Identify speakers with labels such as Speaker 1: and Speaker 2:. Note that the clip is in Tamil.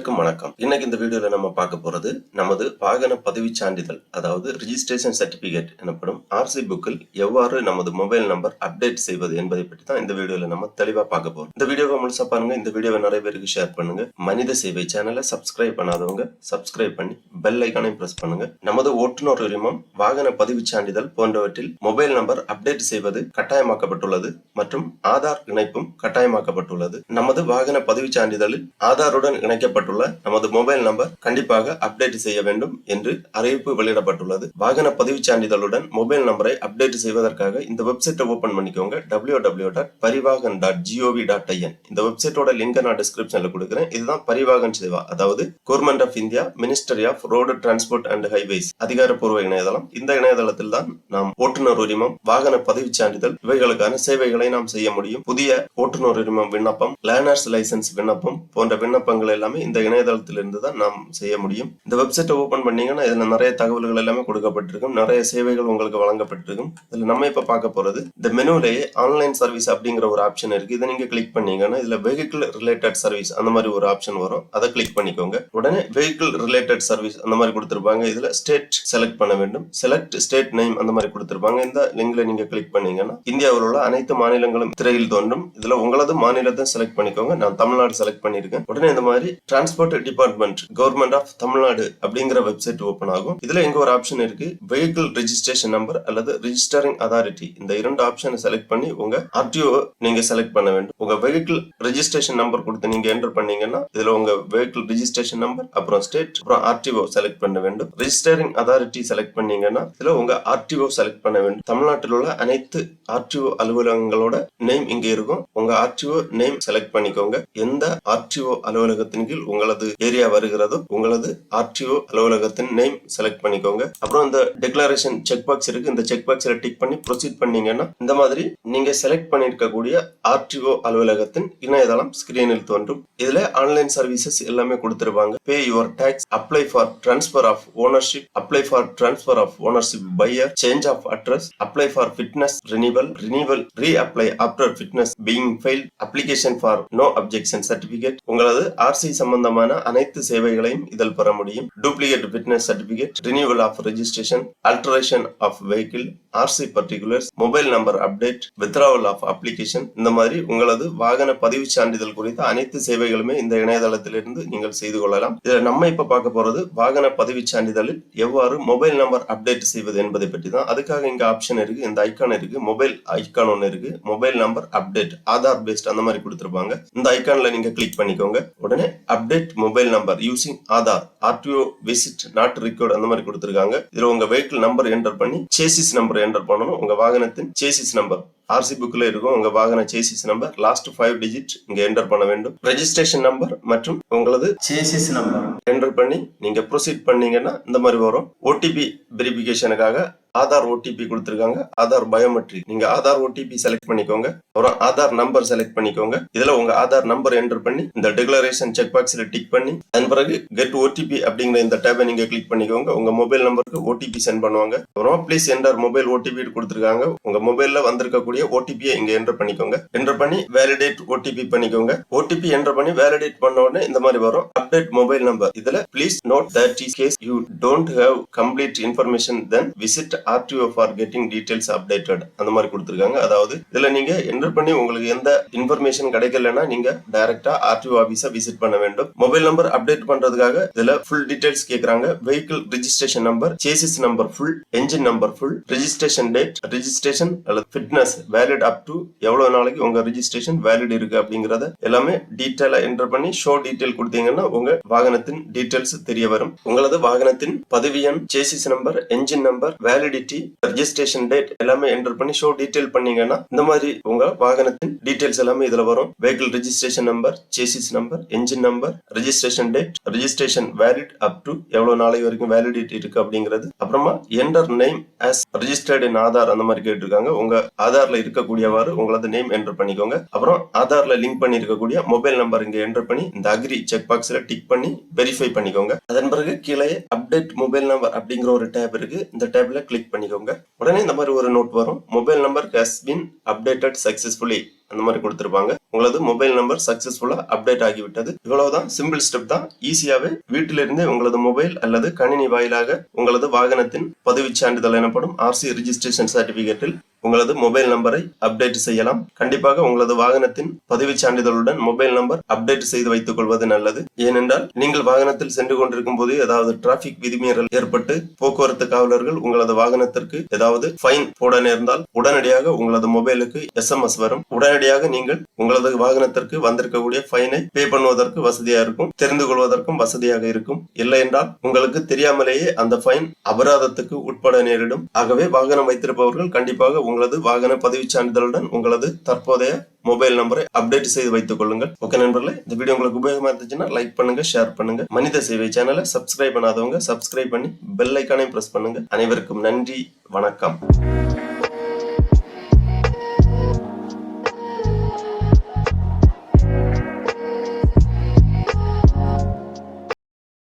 Speaker 1: அனைவருக்கும் வணக்கம். இன்னைக்கு இந்த வீடியோல நம்ம பார்க்க போறது நமது வாகன பதிவுச் சான்றிதழ், அதாவது ரிஜிஸ்ட்ரேஷன் சர்டிபிகேட் எனப்படும் ஆர்சி புக்கில் எவ்வாறு நமது மொபைல் நம்பர் அப்டேட் செய்வது என்பதை பற்றி தான் இந்த வீடியோல நம்ம தெளிவா பார்க்க போறோம். இந்த வீடியோவை முழுசா பாருங்க. இந்த வீடியோவை நிறைய பேருக்கு ஷேர் பண்ணுங்க. மனித சேவை சேனலை சப்ஸ்கிரைப் பண்ணாதவங்க சப்ஸ்கிரைப் பண்ணி பெல் ஐகானை பிரஸ் பண்ணுங்க. நமது ஓட்டுநர் உரிமம், வாகன பதிவுச் சான்றிதழ் போன்றவற்றில் மொபைல் நம்பர் அப்டேட் செய்வது கட்டாயமாக்கப்பட்டுள்ளது மற்றும் ஆதார் இணைப்பும் கட்டாயமாக்கப்பட்டுள்ளது. நமது வாகன பதிவுச் சான்றிதழில் ஆதாருடன் இணைக்கப்பட்டுள்ள நமது மொபைல் நம்பர் கண்டிப்பாக அப்டேட் செய்ய வேண்டும் என்று அறிவிப்பு வெளியிடப்பட்டுள்ளது. வாகன பதிவுச் சான்றிதழுடன் மொபைல் நம்பரை அப்டேட் செய்வதற்காக இந்த வெப்சைட்டை ஓபன் பண்ணிக்கோங்க. www.parivahan.gov.in. இந்த வெப்சைட்டோட லிங்க் நான் டிஸ்கிரிப்ஷன்ல கொடுக்கிறேன். இதுதான் பரிவாகன் சேவா, அதாவது government of India, ministry of road transport and highways அதிகாரப்பூர்வ இணையதளம். இந்த இணையதளத்தில் தான் நாம் ஓட்டுநர் உரிமம், வாகன பதிவுச் சான்றிதழ் இவைகளுக்கான சேவைகளை நாம் செய்ய முடியும். புதிய ஓட்டுநர் உரிமம் விண்ணப்பம், லேர்னர்ஸ் லைசன்ஸ் விண்ணப்பம் போன்ற விண்ணப்பங்கள் எல்லாமே இந்த இணையதளத்திலிருந்து தான் நாம் செய்ய முடியும். இந்த வெப்சைட்டை ஓபன் பண்ணீங்கன்னா இதுல நிறைய தகவல்கள் எல்லாமே கொடுக்கப்பட்டிருக்கும், நிறைய சேவைகள் உங்களுக்கு வழங்கப்பட்டிருக்கும். இதுல நம்ம இப்ப பார்க்க போறது இந்த மெனுலேயே ஆன்லைன் சர்வீஸ் அப்படிங்கிற ஒரு ஆப்ஷன் இருக்கு. இதை நீங்க கிளிக் பண்ணீங்கன்னா இதுல வெஹிக்கிள் ரிலேட்டட் சர்வீஸ் அந்த மாதிரி ஒரு ஆப்ஷன் வரும். அதை கிளிக் பண்ணிக்கோங்க. உடனே வெஹிக்கிள் ரிலேட்டட் சர்வீஸ் அந்த மாதிரி கொடுத்திருப்பாங்க. இதுல ஸ்டேட் செலக்ட் பண்ண வேண்டும். செலக்ட் ஸ்டேட் நேம் அந்த மாதிரி கொடுத்திருப்பாங்க. இந்த லிங்க்ல நீங்க கிளிக் பண்ணீங்கன்னா இந்தியாவில் உள்ள அனைத்து மாநிலங்களும் திரையில் தோன்றும். இதுல உங்களது மாநிலத்தை செலக்ட் பண்ணிக்கோங்க. நான் தமிழ்நாடு செலக்ட் பண்ணிருக்கேன். உடனே இந்த மாதிரி transport department, government of Tamil Nadu அப்படிங்கிற வெப்சைட் ஓபன் ஆகும். இதுல எங்க ஒரு ஆப்ஷன் இருக்கு, வெஹிக்கிள் ரெஜிஸ்ட்ரேஷன் நம்பர் அல்லது ரெஜிஸ்டரிங் அதாரிட்டி. இந்த இரண்டு ஆப்ஷனை செலக்ட் பண்ணி உங்க ஆர்டிஓ நீங்க செலக்ட் பண்ண வேண்டும். உங்க வெஹிக்கிள் ரெஜிஸ்ட்ரேஷன் நம்பர் கொடுத்து நீங்க என்டர் பண்ணீங்கன்னா இதுல உங்க வெஹிக்கிள் ரெஜிஸ்ட்ரேஷன் நம்பர், அப்புறம் ஸ்டேட், அப்புறம் ஆர்டிஓ செலக்ட் பண்ண வேண்டும். ரெஜிஸ்டரிங் அதாரிட்டி செலக்ட் பண்ணீங்கன்னா இதுல உங்க ஆர்டிஓ செலக்ட் பண்ண வேண்டும். தமிழ்நாட்டில் உள்ள அனைத்து ஆர்டிஓ அலுவலகங்களோட நேம் இங்க இருக்கும். உங்க ஆர்டிஓ நேம் செலக்ட் பண்ணிக்கோங்க. எந்த ஆர்டிஓ அலுவலகத்தின் கீழ் உங்களது ஏரியா வருகிறதோ உங்களது ஆர்டிஓ அலுவலகத்தின் நேம் செலக்ட் பண்ணிக்கோங்க. அப்புறம் இந்த டிக்ளரேஷன் செக் பாக்ஸ் இருக்கு. இந்த செக் பாக்ஸ்ல டிக் பண்ணி ப்ரொசீட் பண்ணீங்கன்னா இந்த மாதிரி நீங்க செலக்ட் பண்ணிருக்கக்கூடிய ஆர்டிஓ அலுவலகத்தின் இணையதளம் ஸ்கிரீனில் தோன்றும். இதுல ஆன்லைன் சர்வீசஸ் எல்லாமே கொடுத்திருப்பாங்க. Pay your tax, apply for transfer of ownership, apply for transfer of ownership buyer, change of address, apply for fitness renewal, reapply after fitness being failed, application for no objection certificate. உங்களது ஆர்சி சம்பந்தமான அனைத்து சேவைகளையும் இதில் பெற முடியும். Duplicate fitness certificate, renewal of registration, alteration of vehicle, RC particulars, mobile number update, withdrawal of application. இந்த மாதிரி உங்களது வாகன பதிவு சான்றிதழ் குறித்த அனைத்து சேவைகளுமே இந்த இணையதளத்திலிருந்து நீங்கள் செய்து கொள்ளலாம். இதில் நம்ம இப்ப பார்க்க போறது வாகன பதிவு சான்றிதழில் எவ்வாறு மொபைல் நம்பர் அப்டேட் செய்வது என்பதை பற்றி தான். அதுக்காக இங்க ஆப்ஷன் இருக்கு, இந்த ஐக்கான் இருக்கு, மொபைல் ஐக்கான் ஒன்னு இருக்கு, mobile number update, Aadhaar based அந்த மாதிரி கொடுத்திருப்பாங்க. இந்த ஐக்கான்ல நீங்க கிளிக் பண்ணிக்கோங்க. உடனே update mobile number using Aadhaar, RTO visit not required அந்த மாதிரி கொடுத்திருக்காங்க. இதுல உங்க வெஹிக்கிள் நம்பர் என்டர் பண்ணி சேசிஸ் நம்பர் என்டர் பண்ணணும். உங்க வாகனத்தின் சேசிஸ் நம்பர் ஆர்சி புக்ல இருக்கும். உங்க வாகன சேசிஸ் நம்பர் லாஸ்ட் 5 டிஜிட் இங்க என்டர் பண்ண வேண்டும். ரெஜிஸ்ட்ரேஷன் நம்பர் மற்றும் உங்களது சேசிஸ் நம்பர் என்டர் பண்ணி நீங்க ப்ரொசீட் பண்ணீங்கன்னா இந்த மாதிரி வரும். ஓடிபி வெரிஃபிகேஷனுக்காக ஆதார் ஓடிபி கொடுத்திருக்காங்க. ஆதார் பயோமெட்ரிக், நீங்க ஆதார் ஓடிபி செலக்ட் பண்ணிக்கோங்க. அப்புறம் ஆதார் நம்பர் செலக்ட் பண்ணிக்கோங்க. இதுல உங்க ஆதார் நம்பர் என்டர் பண்ணி இந்த டிக்ளரேஷன் செக் பாக்ஸ்ல டிக் பண்ணி அதன் பிறகு கெட் ஓடிபி அப்படிங்கிற இந்த டேபை நீங்க கிளிக் பண்ணிக்கோங்க. உங்க மொபைல் நம்பருக்கு ஓடிபி சென்ட் பண்ணுவாங்க. அப்புறம் ப்ளீஸ் என்டர் மொபைல் ஓடிபி கொடுத்திருக்காங்க. உங்க மொபைல்ல வந்திருக்கக்கூடிய ஓடிபியை இங்க என்டர் பண்ணிக்கோங்க. என்டர் பண்ணி வேலிடேட் ஓடிபி பண்ணிக்கோங்க. ஓடிபி என்டர் பண்ணி வேலிடேட் பண்ண உடனே இந்த மாதிரி வரும், அப்டேட் மொபைல் நம்பர். இதுல please note that in case you don't have complete information then visit RTO for getting details updated அந்த மாதிரி கொடுத்திருக்காங்க. அதாவது இதுல நீங்க என்டர் பண்ணி உங்களுக்கு எந்த இன்ஃபர்மேஷன் கிடைக்கலன்னா நீங்க டைரக்டா RTO ஆபீஸை விசிட் பண்ண வேண்டும். மொபைல் நம்பர் அப்டேட் பண்றதுக்காக இதுல ஃபுல் டீடைல்ஸ் கேக்குறாங்க. Vehicle registration number, chassis number full, engine number full, registration date, registration அல்லது ஃபிட்னஸ் வேலிட் அப் டு எவ்வளவு நாளைக்கு உங்க ரெஜிஸ்ட்ரேஷன் வேலிட் இருக்கு அப்படிங்கறத எல்லாமே டீடைலா என்டர் பண்ணி ஷோ டீடைல் கொடுத்தீங்கன்னா உங்க வாகனத்தின் டீடைல்ஸ் தெரிய வரும். உங்களது வாகனத்தின் பதிவு எண், chassis number, engine number, validity, registration date எல்லாமே என்டர் பண்ணி ஷோ டீடைல் பண்ணீங்கன்னா இந்த மாதிரி உங்க வாகனத்தின் டீடைல்ஸ் எல்லாமே இதுல வரும். Vehicle registration number, chassis number, engine number, registration date, registration valid up to எவ்வளவு நாளை வரைக்கும் வேலிடிட்டி இருக்கு அப்படிங்கிறது. அப்புறமா enter name as registered in Aadhaar அந்த மாதிரி கேட்டிருக்காங்க. உங்க ஆதார்ல இருக்கக்கூடியவாறு உங்களது நேம் என்டர் பண்ணிக்கோங்க. அப்புறம் ஆதார்ல லிங்க் பண்ணி இருக்கக்கூடிய மொபைல் நம்பர் இங்க என்டர் பண்ணி இந்த அக்ரி செக் பாக்ஸ்ல டிக் பண்ணி வெரிஃபை பண்ணிக்கோங்க. அதன் பிறகு கீழே அப்டேட் மொபைல் நம்பர் அப்படிங்கிற ஒரு டேப் இருக்கு. இந்த டேப்ல கிளிக் கிளிக் பண்ணிக்கோங்க. உடனே இந்த மாதிரி ஒரு நோட் வரும். Mobile number has been updated successfully அந்த மாதிரி கொடுத்திருப்பாங்க. உங்களது மொபைல் நம்பர் சக்சஸ்ஃபுல்லா அப்டேட் ஆகிவிட்டது. இவ்வளவுதான், சிம்பிள் ஸ்டெப் தான். ஈஸியாவே வீட்டிலிருந்தே உங்களது மொபைல் அல்லது கணினி வாயிலாக உங்களது வாகனத்தின் பதிவுச் சான்றிதழ் எனப்படும் RC ரிஜிஸ்ட்ரேஷன் சர்டிபிகேட்டில் உங்களது மொபைல் நம்பரை அப்டேட் செய்யலாம். கண்டிப்பாக உங்களது வாகனத்தின் பதிவுச் சான்றிதழுடன் மொபைல் நம்பர் அப்டேட் செய்து வைத்துக் கொள்வது நல்லது. ஏனென்றால் நீங்கள் வாகனத்தில் சென்று கொண்டிருக்கும் போது ஏதாவது டிராபிக் விதிமீறல் ஏற்பட்டு போக்குவரத்து காவலர்கள் உங்களது வாகனத்திற்கு ஏதாவது ஃபைன் போட நேர்ந்தால் உடனடியாக உங்களது மொபைலுக்கு SMS வரும். உடனடியாக நீங்கள் உங்களது வாகனத்திற்கு வந்திருக்கக்கூடிய ஃபைனை பே பண்ணுவதற்கு வசதியா இருக்கும், தெரிந்து கொள்வதற்கும் வசதியாக இருக்கும். இல்லை என்றால் உங்களுக்கு தெரியாமலேயே அந்த ஃபைன் அபராதத்துக்கு உட்பட நேரிடும். ஆகவே வாகனம் வைத்திருப்பவர்கள் கண்டிப்பாக உங்களது வாகன பதிவுச் சான்றிதழுடன் உங்களது தற்போதைய மொபைல் நம்பரை அப்டேட் செய்து வைத்துக் கொள்ளுங்கள். ஓகே நண்பர்களே, இந்த வீடியோ உங்களுக்கு உபயோகமா இருந்துச்சுன்னா லைக் பண்ணுங்க, ஷேர் பண்ணுங்க. மனித சேவை சேனலை சப்ஸ்கிரைப் பண்ணாதவங்க சப்ஸ்கிரைப் பண்ணி பெல் ஐக்கானையும் பிரஸ் பண்ணுங்க. அனைவருக்கும் நன்றி, வணக்கம்.